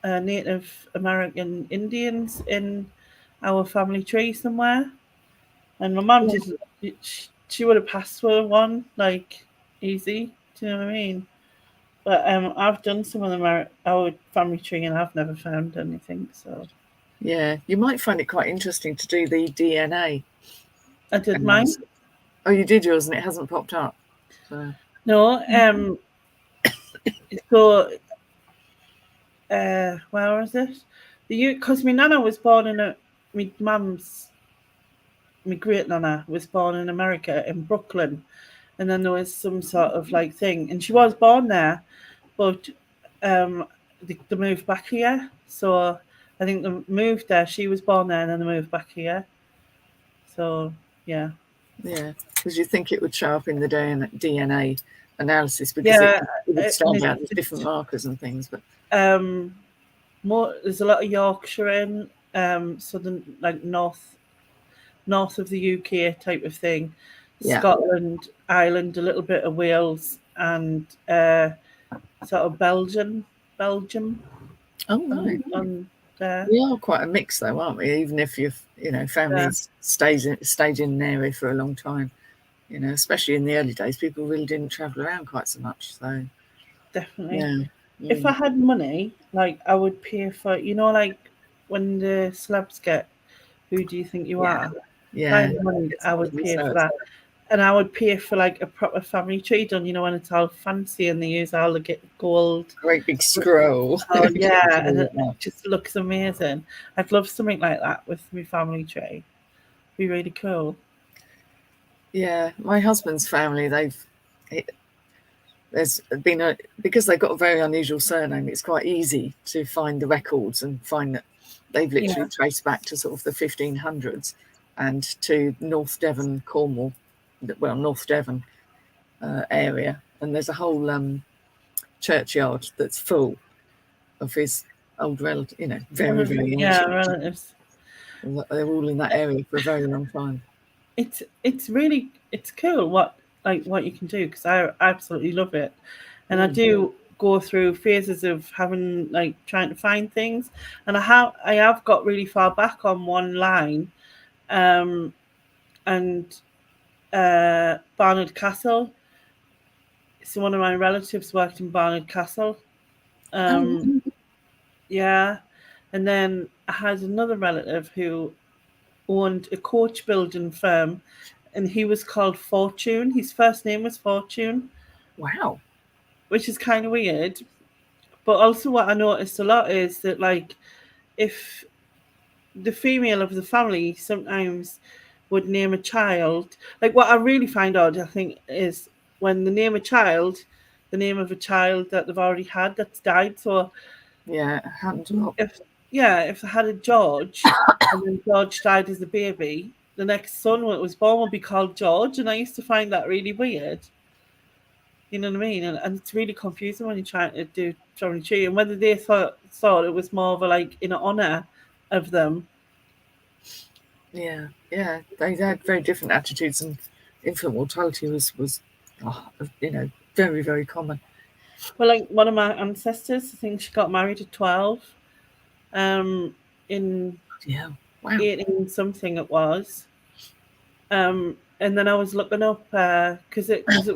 Native American Indians in our family tree somewhere, and my mum did. She would have passed for one like easy. Do you know what I mean? But I've done some of them our family tree, and I've never found anything. So
Yeah, you might find it quite interesting to do the DNA
I did mine.
analysis. Oh, you did yours, and it hasn't popped up. So
No, so where was it? Because my nana was born in my great nana was born in America in Brooklyn, and then there was some sort of like thing, and she was born there, but they moved back here. So I think they moved there. She was born there, and then they moved back here. So yeah,
yeah, because you think it would show up in the DNA analysis because
yeah.
it would stand out as
It's,
different markers and things. But
more there's a lot of Yorkshire in southern, like north of the UK type of thing.
yeah,
Scotland, Ireland, a little bit of Wales, and sort of Belgium.
oh right.
On there.
We are quite a mix, though, aren't we? Even if families stayed in an area for a long time, especially in the early days, people really didn't travel around quite so much. So
Definitely.
yeah.
If I had money, like I would pay for, like when the celebs get Who Do You Think You Are? If I had money, I would pay for that. And I would pay for like a proper family tree done, when it's all fancy and they use all the gold.
Great big scroll.
Oh yeah, and it just looks amazing. I'd love something like that with my family tree. Be really cool.
Yeah, my husband's family, there's been because they've got a very unusual surname, it's quite easy to find the records and find that they've literally traced back to sort of the 1500s and to North Devon, Cornwall, North Devon area. And there's a whole churchyard that's full of his old relatives, very, very ancient.
Relatives.
They're all in that area for a very long time.
It's really cool what you can do, because I absolutely love it, and I do go through phases of having trying to find things, and I have got really far back on one line, and Barnard Castle. So one of my relatives worked in Barnard Castle. Yeah, and then I had another relative who owned a coach building firm, and he was called Fortune. His first name was Fortune.
Wow.
Which is kind of weird. But also what I noticed a lot is that if the female of the family sometimes would name a child, what I really find odd, I think, is when they name a child, the name of a child that they've already had that's died. So
yeah, it happened a lot.
If they had a George and then George died as a baby, the next son when it was born would be called George, and I used to find that really weird. You know what I mean? And it's really confusing when you're trying to do family tree, and whether they thought it was more of a in honor of them.
Yeah, they had very different attitudes, and infant mortality was very, very common.
Well, one of my ancestors, I think she got married at 12. In 18 something it was. And then I was looking up because it was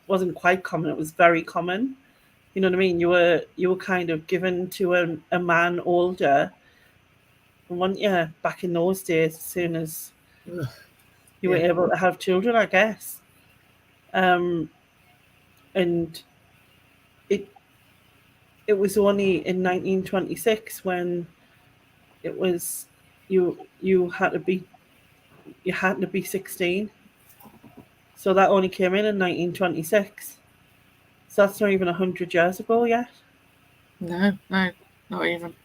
wasn't quite common. It was very common. You know what I mean? You were kind of given to a man older, back in those days, as soon as you were able to have children, I guess. And it was only in 1926 when it was you had to be 16. So that only came in 1926. So that's not even 100 years ago yet.
No, not even.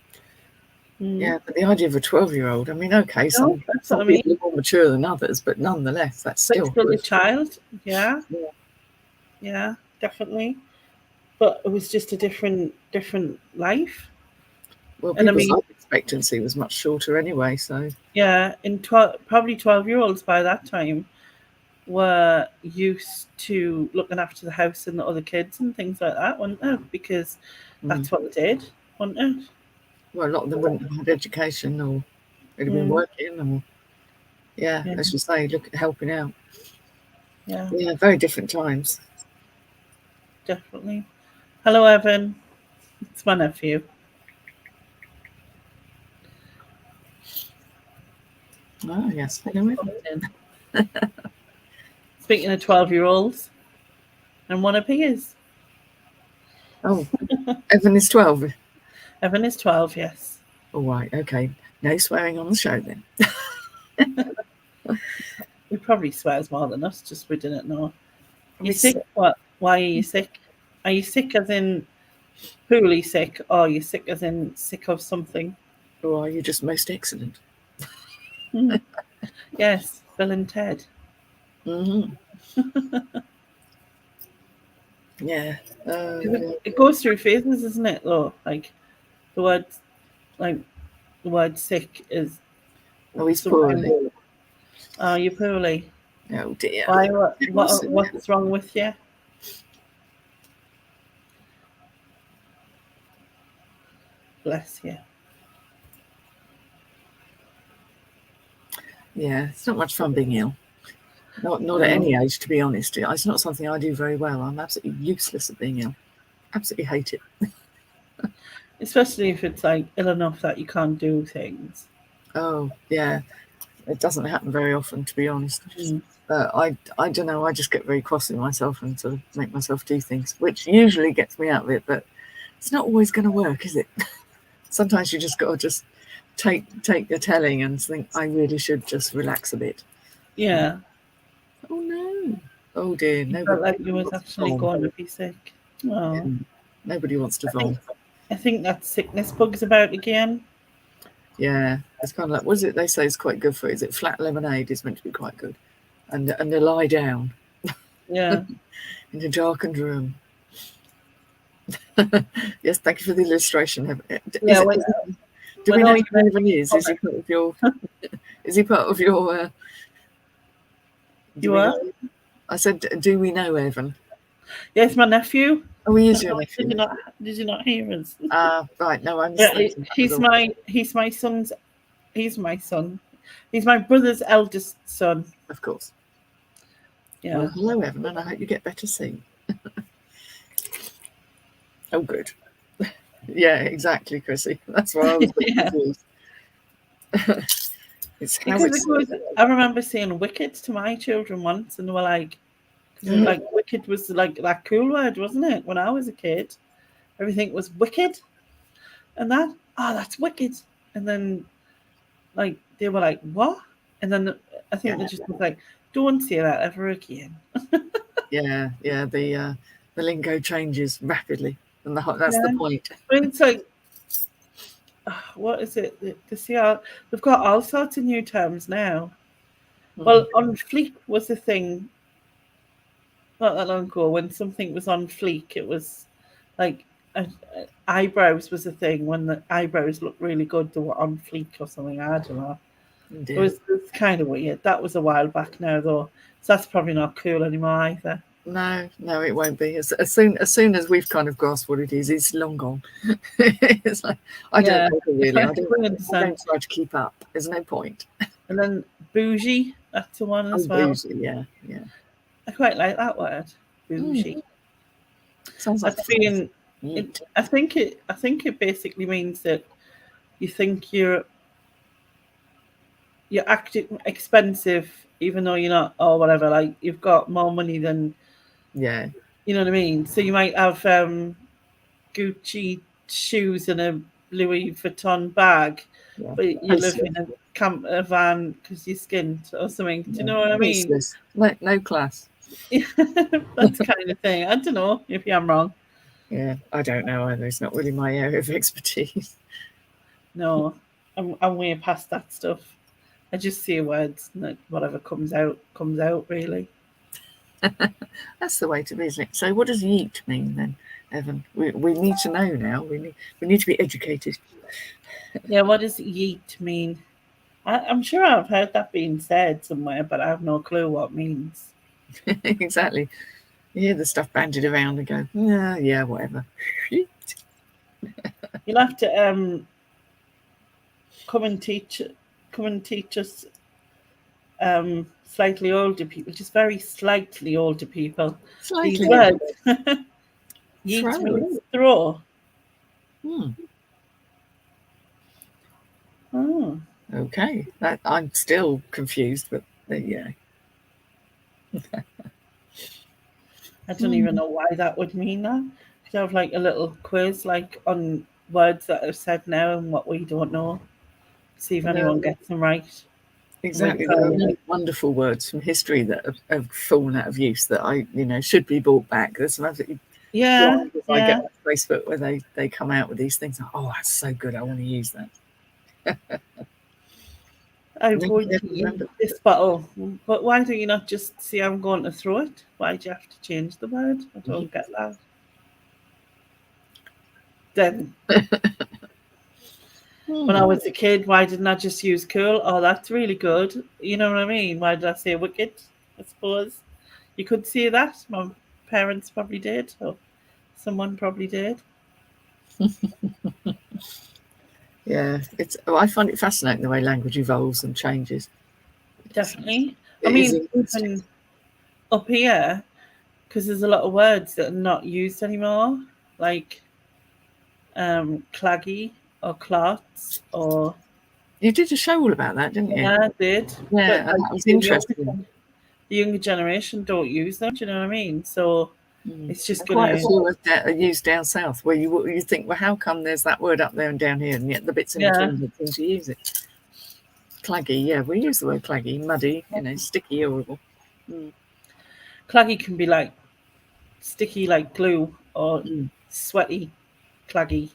Yeah, but the idea of a 12-year-old, I mean, okay, some people are more mature than others, but nonetheless, that's still
a child. Yeah, definitely. But it was just a different life.
Well, people's life expectancy was much shorter anyway, so
yeah, probably 12-year-olds by that time were used to looking after the house and the other kids and things like that, weren't they? Because that's what they did. wouldn't it?
Well, a lot of them wouldn't have had education, or they'd have been
Mm,
working, or
yeah,
as you say, look at helping out.
yeah,
Yeah, very different times.
definitely. Hello, Evan. It's my nephew.
Oh yes, hello.
Speaking of 12-year-olds, and one appears.
Oh, Evan is 12.
Evan is 12, yes.
All right, okay. No swearing on the show then.
He probably swears more than us, just we didn't know. You
It's,
sick? What? Why are you sick? Are you sick as in poorly sick, or are you sick as in sick of something?
or are you just most excellent?
Hmm. Yes, Bill and Ted.
Mm-hmm. Yeah.
It goes through phases, isn't it? Though, like the word, like the word sick is
Oh, he's
sometimes.
poorly.
Are you poorly?
Oh dear.
Why?
Awesome.
What's wrong with you? Bless you.
Yeah, it's not much fun being ill. Not at any age, to be honest. It's not something I do very well. I'm absolutely useless at being ill. Absolutely hate it.
Especially if it's like ill enough that you can't do things.
Oh yeah, it doesn't happen very often, to be honest.
Mm.
I don't know. I just get very cross with myself and sort of make myself do things, which usually gets me out of it. But it's not always going to work, is it? Sometimes you just got to just take the telling and think, I really should just relax a bit.
Yeah.
Oh no! Oh dear!
You felt like you was actually
vom.
going to be sick. Oh.
Nobody wants to vom.
I think that sickness bug's about again.
Yeah, it's kind of like, what is it they say is quite good for? Is it flat lemonade is meant to be quite good, and to lie down
Yeah.
in a darkened room. Yes, thank you for the illustration.
Yeah.
Do we
when
know
I-
who Evan is? Is he part of your? Is he part of your?
You are?
Know? I said, do we know Evan?
Yes, my nephew.
Oh, he is your nephew.
Did you not hear us?
Right. No, I'm.
Yeah, he's my son's. He's my son. He's my brother's eldest son.
Of course.
Yeah.
Well, hello, Evan, and I hope you get better soon. Oh, good. Yeah, exactly, Chrissy. That's why I was confused.
I remember seeing Wicked to my children once, and they were like, like Wicked was like that cool word, wasn't it? When I was a kid, everything was wicked, and that's wicked, and then like they were like, what? And then I think they just was like, don't say that ever again.
Yeah, the lingo changes rapidly, and that's the point.
I mean, it's like, what is it? They've got all sorts of new terms now. Well, on fleek was a thing not that long ago when something was on fleek. It was like eyebrows was a thing when the eyebrows looked really good. They were on fleek or something. I don't know. It was kind of weird. That was a while back now, though. So that's probably not cool anymore either.
No, it won't be. As soon as we've kind of grasped what it is, it's long gone. It's like I don't know really. I don't try to keep up. There's no point.
And then bougie, that's the one as well.
Bougie, yeah.
I quite like that word, bougie.
Sounds like
feeling. I think it basically means that you think you're acting expensive, even though you're not, or whatever. Like you've got more money than.
Yeah.
You know what I mean? So you might have Gucci shoes and a Louis Vuitton bag, but you live in a camper van because you're skint or something. Do you know what I mean?
No class.
That's kind of thing. I don't know if I'm wrong.
Yeah, I don't know either. It's not really my area of expertise.
No, I'm way past that stuff. I just say words and whatever comes out, really.
That's the way to be, isn't it? So what does yeet mean then, Evan? We need to know now. We need to be educated.
Yeah, what does yeet mean? I'm sure I've heard that being said somewhere, but I have no clue what it means.
Exactly. You hear the stuff bandied around and go, yeah, whatever.
You'll have to come and teach us slightly older people, just very slightly older people, these
Slightly.
words. Yeet
Throw.
means throw.
Hmm.
Oh,
Okay, that I'm still confused, but yeah.
I don't even know why that would mean that. Could have like a little quiz, like on words that are said now and what we don't know. See if anyone gets them right.
Exactly. There are many wonderful words from history that have fallen out of use that should be brought back. There's some absolutely
Yeah,
I get on Facebook where they come out with these things. Oh, that's so good. I want to use that.
I'm going to use this bottle. But why do you not just see I'm going to throw it? Why do you have to change the word? I don't get that. Then, when I was a kid, why didn't I just use cool? Oh, that's really good. You know what I mean? Why did I say wicked? I suppose you could say that. My parents probably did, or someone probably did.
Yeah, I find it fascinating the way language evolves and changes.
Definitely. I mean, even up here, because there's a lot of words that are not used anymore, like claggy or clots or.
You did a show all about that, didn't you?
Yeah, I did.
Yeah, that was interesting.
The younger generation don't use them. Do you know what I mean? So it's just
quite a few are used down south, where you think, well, how come there's that word up there and down here, and yet the bits in between don't seem to use it. Claggy, yeah, we use the word claggy, muddy, sticky, horrible.
Claggy can be like sticky, like glue, or sweaty, claggy.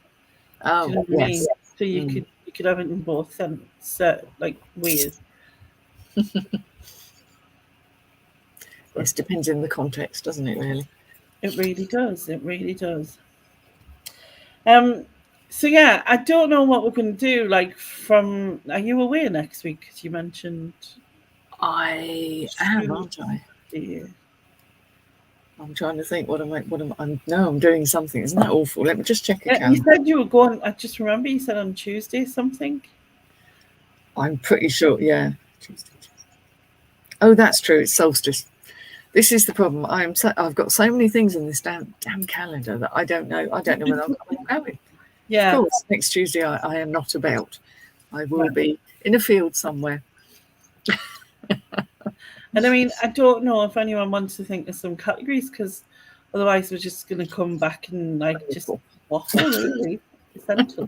Oh,
do you know what I mean? So you could have it in both sense, like weird.
It depends in the context, doesn't it? Really.
It really does. It really does. So yeah, I don't know what we're going to do. Like, are you away next week? Because you mentioned.
I am, aren't I?
Yeah.
I'm trying to think. I'm doing something. Isn't that awful? Let me just check a calendar.
You said you were going. I just remember you said on Tuesday something.
I'm pretty sure. Yeah. Tuesday. Oh, that's true. It's solstice. This is the problem. I've got so many things in this damn calendar that I don't know. I don't know whether I'm coming or going.
Yeah.
Of course, next Tuesday I am not about. I will be in a field somewhere.
And I mean, I don't know if anyone wants to think of some categories, because otherwise we're just going to come back and just waffle, really, essentially.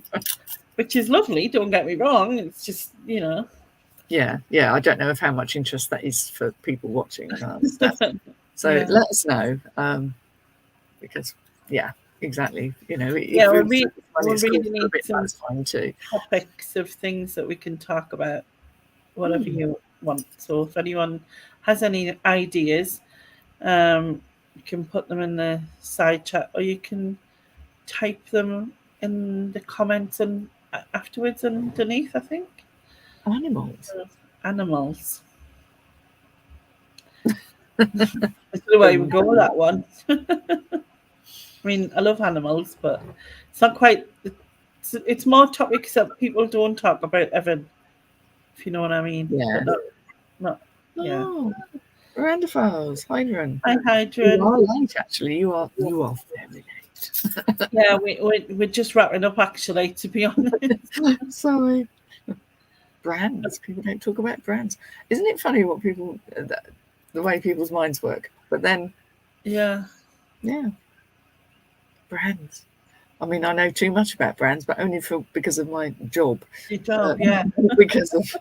Which is lovely. Don't get me wrong. It's just,
Yeah. I don't know of how much interest that is for people watching. So let us know, because exactly.
we really need some
fine too.
Topics of things that we can talk about, whatever you want. So if anyone has any ideas, you can put them in the side chat, or you can type them in the comments and afterwards underneath, I think. Animals. That's the way we go with that one. I mean, I love animals, but it's not quite. It's more topics that people don't talk about, Evan. If you know what I mean.
Yeah.
Yeah.
Randophiles, Hydron.
Hi, Hydron.
You are late, actually. You are very late.
Yeah, we're just wrapping up, actually, to be honest.
Sorry. Brands. People don't talk about brands. Isn't it funny what people, the way people's minds work? But then,
yeah,
brands. I mean, I know too much about brands, but only because of my job.
Your job, yeah.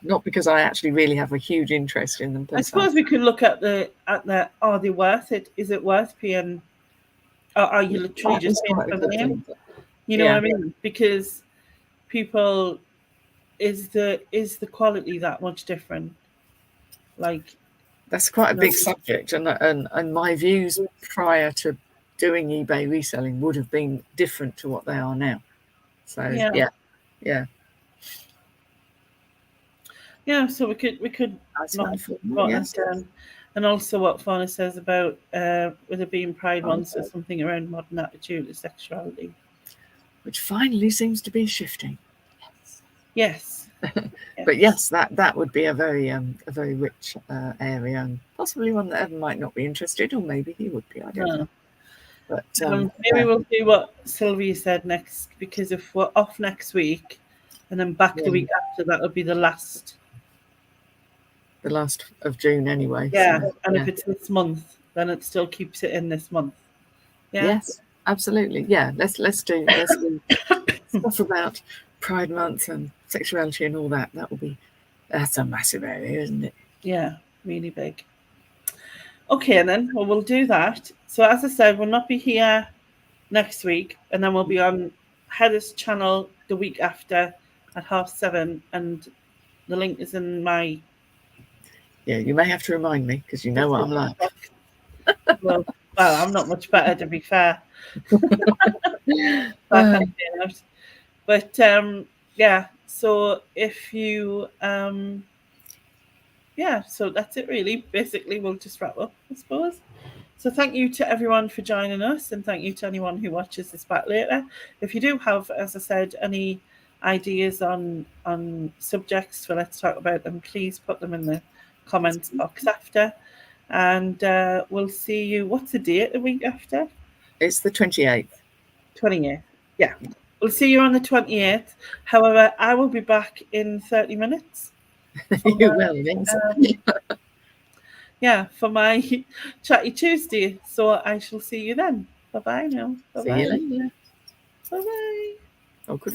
Not because I actually really have a huge interest in them.
I suppose we could look at are they worth it? Is it worth paying? Or are you literally just paying for the name? You know what I mean? Because people, is the quality that much different? Like,
that's quite a big subject, and my views prior to doing eBay reselling would have been different to what they are now. So
so we could and also what Fauna says about with it being Pride Month or something around modern attitude to sexuality.
which finally seems to be shifting.
Yes.
But yes, that would be a very rich area, and possibly one that Evan might not be interested, or maybe he would be. I don't know. But
maybe we'll do what Sylvia said next, because if we're off next week and then back the week after, that would be the last
of June anyway.
Yeah,
so,
and if it's this month, then it still keeps it in this month. Yeah.
Yes, absolutely. Yeah, let's do stuff about Pride Month and sexuality and all that. That's a massive area, isn't it?
Yeah, really big. Okay, then we'll do that. So as I said, we'll not be here next week, and then we'll be on Heather's channel the week after at 7:30, and the link is in my.
Yeah, you may have to remind me, because you know what I'm like.
Well, I'm not much better, to be fair. But yeah, so if you so that's it really. Basically, we'll just wrap up, I suppose. So thank you to everyone for joining us, and thank you to anyone who watches this back later. If you do have, as I said, any ideas on subjects for Let's Talk About Them, please put them in the comments box after. And we'll see you. What's the date the week after?
It's the 28th.
28th. Yeah. We'll see you on the 28th. However, I will be back in 30 minutes.
You will, yes.
Yeah, for my Chatty Tuesday. So I shall see you then. Bye-bye now. Bye-bye.
See you later.
Bye-bye.
Oh, good.